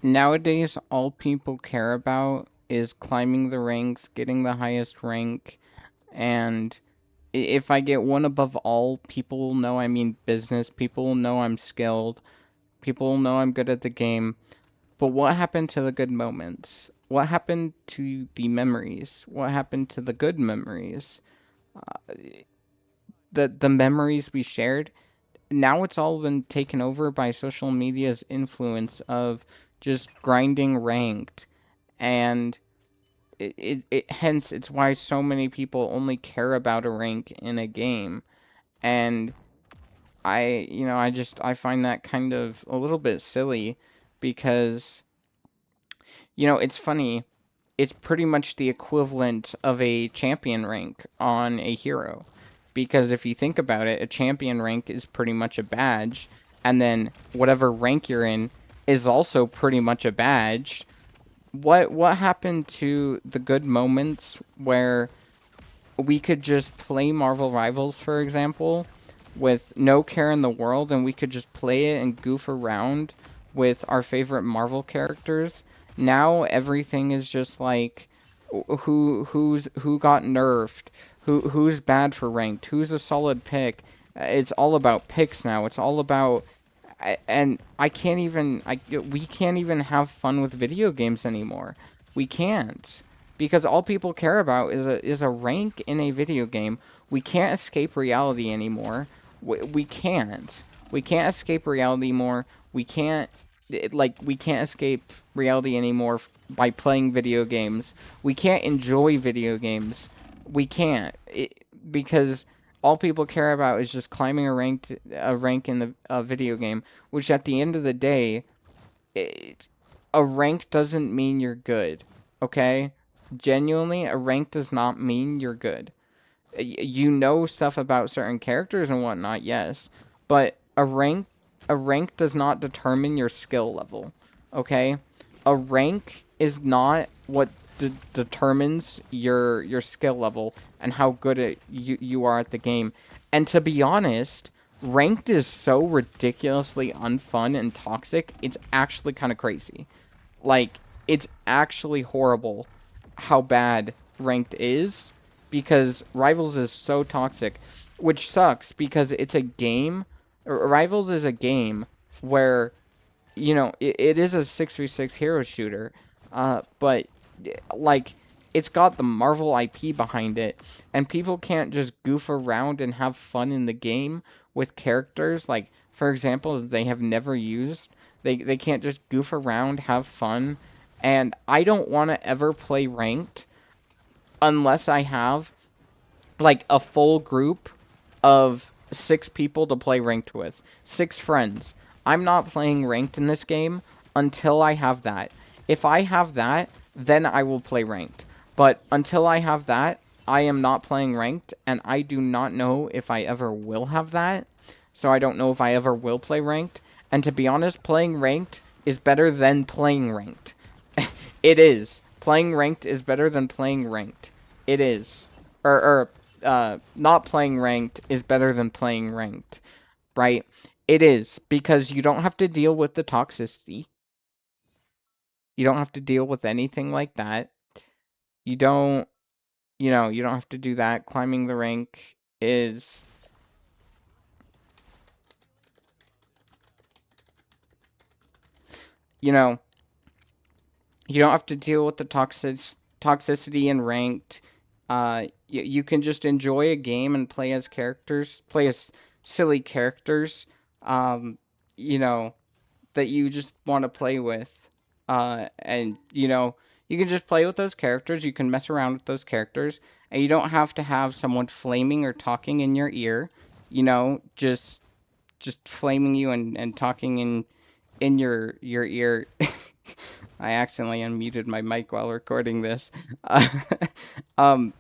Nowadays, all people care about is climbing the ranks, getting the highest rank, and if I get one above all, people will know I mean business, people will know I'm skilled, people will know I'm good at the game. But what happened to the good moments? What happened to the memories? What happened to the good memories? The memories we shared? Now it's all been taken over by social media's influence of just grinding ranked, and hence it's why so many people only care about a rank in a game. And I find that kind of a little bit silly, because it's funny. It's pretty much the equivalent of a champion rank on a hero. Because if you think about it, a champion rank is pretty much a badge, and then whatever rank you're in is also pretty much a badge. What happened to the good moments where we could just play Marvel Rivals, for example, with no care in the world, and we could just play it and goof around with our favorite Marvel characters? Now everything is just like who got nerfed, who's bad for ranked, who's a solid pick. It's all about picks now. It's all about, and I can't even we can't even have fun with video games anymore. We can't, because all people care about is a rank in a video game. We can't escape reality anymore. We can't. We can't escape reality more. We can't we can't escape reality anymore by playing video games. We can't enjoy video games. We can't, because all people care about is just climbing a rank in the video game, which at the end of the day, a rank doesn't mean you're good. Okay? Genuinely, a rank does not mean you're good. You know stuff about certain characters and whatnot, yes, but a rank does not determine your skill level. Okay? A rank is not what determines your skill level and how good you are at the game. And to be honest, ranked is so ridiculously unfun and toxic. It's actually kind of crazy. Like, it's actually horrible how bad ranked is, because Rivals is so toxic, which sucks because it's a game. Rivals is a game where, it is a 6v6 hero shooter, but like, it's got the Marvel IP behind it, and people can't just goof around and have fun in the game with characters, like, for example, they have never used. They can't just goof around, have fun, and I don't want to ever play ranked unless I have like a full group of 6 people to play ranked with, 6 friends. I'm not playing ranked in this game until I have that. If I have that, then I will play ranked. But until I have that, I am not playing ranked, and I do not know if I ever will have that. So I don't know if I ever will play ranked. And to be honest, playing ranked is better than playing ranked. It is. Playing ranked is better than playing ranked. It is. Not playing ranked is better than playing ranked, right? It is, because you don't have to deal with the toxicity. You don't have to deal with anything like that. You don't, you don't have to do that. Climbing the rank is, you know, you don't have to deal with the toxicity in ranked. You can just enjoy a game and play as characters, play as silly characters, um, you know, that you just want to play with. And, you can just play with those characters. You can mess around with those characters, and you don't have to have someone flaming or talking in your ear, just flaming you and talking in your ear. I accidentally unmuted my mic while recording this. Uh,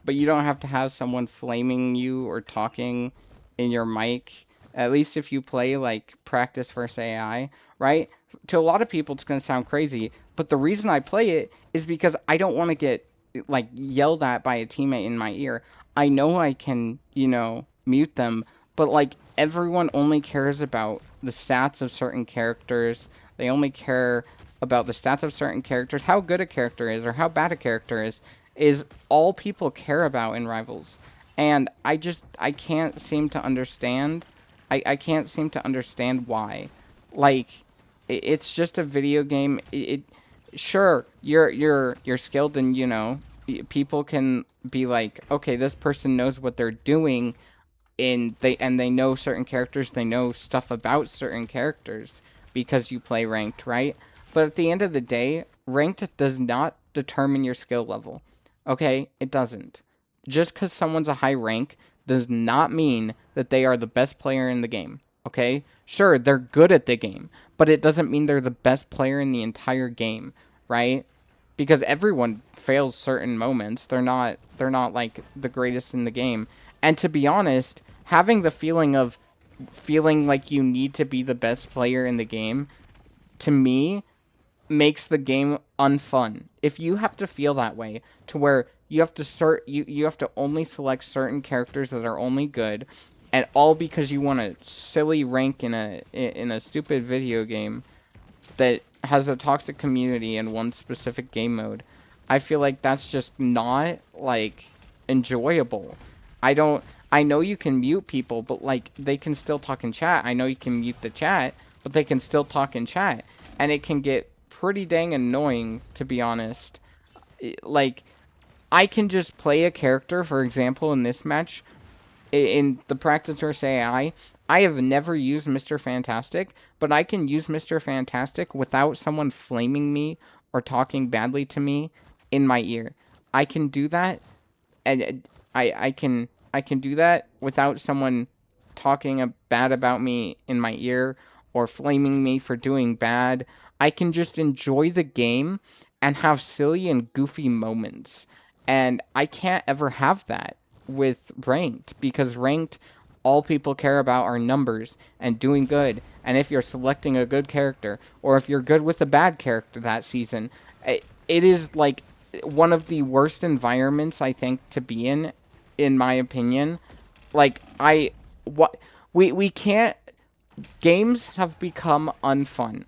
but you don't have to have someone flaming you or talking in your mic. At least if you play like Practice versus AI, right? To a lot of people, it's going to sound crazy, but the reason I play it is because I don't want to get like yelled at by a teammate in my ear. I know I can, mute them, but like everyone only cares about the stats of certain characters. They only care about the stats of certain characters, how good a character is or how bad a character is all people care about in Rivals. And I can't seem to understand. I can't seem to understand why. Like, it's just a video game. Sure, you're skilled, and people can be like, okay, this person knows what they're doing, and they know certain characters, they know stuff about certain characters because you play ranked, right? But at the end of the day, ranked does not determine your skill level. Okay? It doesn't. Just because someone's a high rank does not mean that they are the best player in the game. Okay? Sure, they're good at the game, but it doesn't mean they're the best player in the entire game, right? Because everyone fails certain moments. They're not like the greatest in the game. And to be honest, having the feeling of feeling like you need to be the best player in the game, to me, makes the game unfun. If you have to feel that way, to where you have to you have to only select certain characters that are only good, and all because you want a silly rank in a stupid video game that has a toxic community in one specific game mode, I feel like that's just not like enjoyable. I know you can mute people, but like they can still talk in chat. I know you can mute the chat, but they can still talk in chat, and it can get pretty dang annoying, to be honest. Like, I can just play a character, for example, in this match, in the practice versus AI. I have never used Mr. Fantastic, but I can use Mr. Fantastic without someone flaming me or talking badly to me in my ear. I can do that, and I can do that without someone talking bad about me in my ear or flaming me for doing bad. I can just enjoy the game and have silly and goofy moments. And I can't ever have that with ranked, because ranked, all people care about are numbers and doing good. And if you're selecting a good character, or if you're good with a bad character that season, it is like one of the worst environments, I think, to be in my opinion. Like, what we can't. Games have become unfun.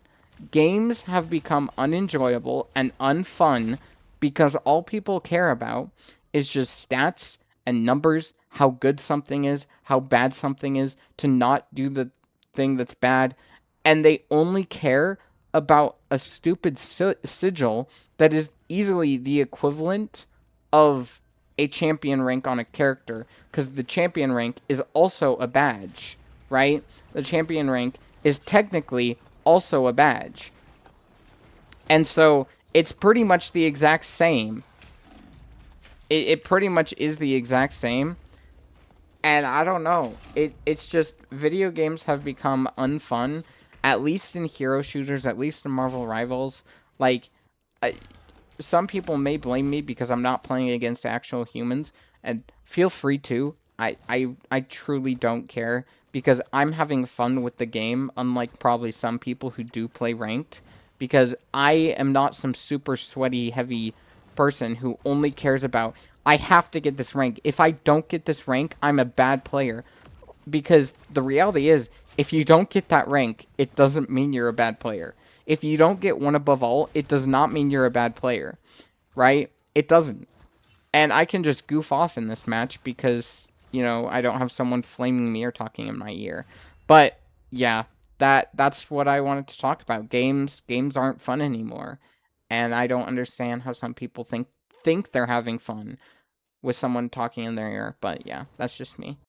Games have become unenjoyable and unfun because all people care about is just stats and numbers, how good something is, how bad something is, to not do the thing that's bad. And they only care about a stupid sigil that is easily the equivalent of a champion rank on a character, because the champion rank is also a badge, right? The champion rank is technically also a badge. And so it's pretty much the exact same. It pretty much is the exact same. And I don't know. It's just video games have become unfun, at least in hero shooters, at least in Marvel Rivals. Like, I, some people may blame me because I'm not playing against actual humans, and feel free to. I truly don't care, because I'm having fun with the game, unlike probably some people who do play ranked, because I am not some super sweaty, heavy person who only cares about, I have to get this rank. If I don't get this rank, I'm a bad player. Because the reality is, if you don't get that rank, it doesn't mean you're a bad player. If you don't get one above all, it does not mean you're a bad player, right? It doesn't. And I can just goof off in this match because, I don't have someone flaming me or talking in my ear. But yeah, that's what I wanted to talk about. Games aren't fun anymore. And I don't understand how some people think they're having fun with someone talking in their ear. But yeah, that's just me.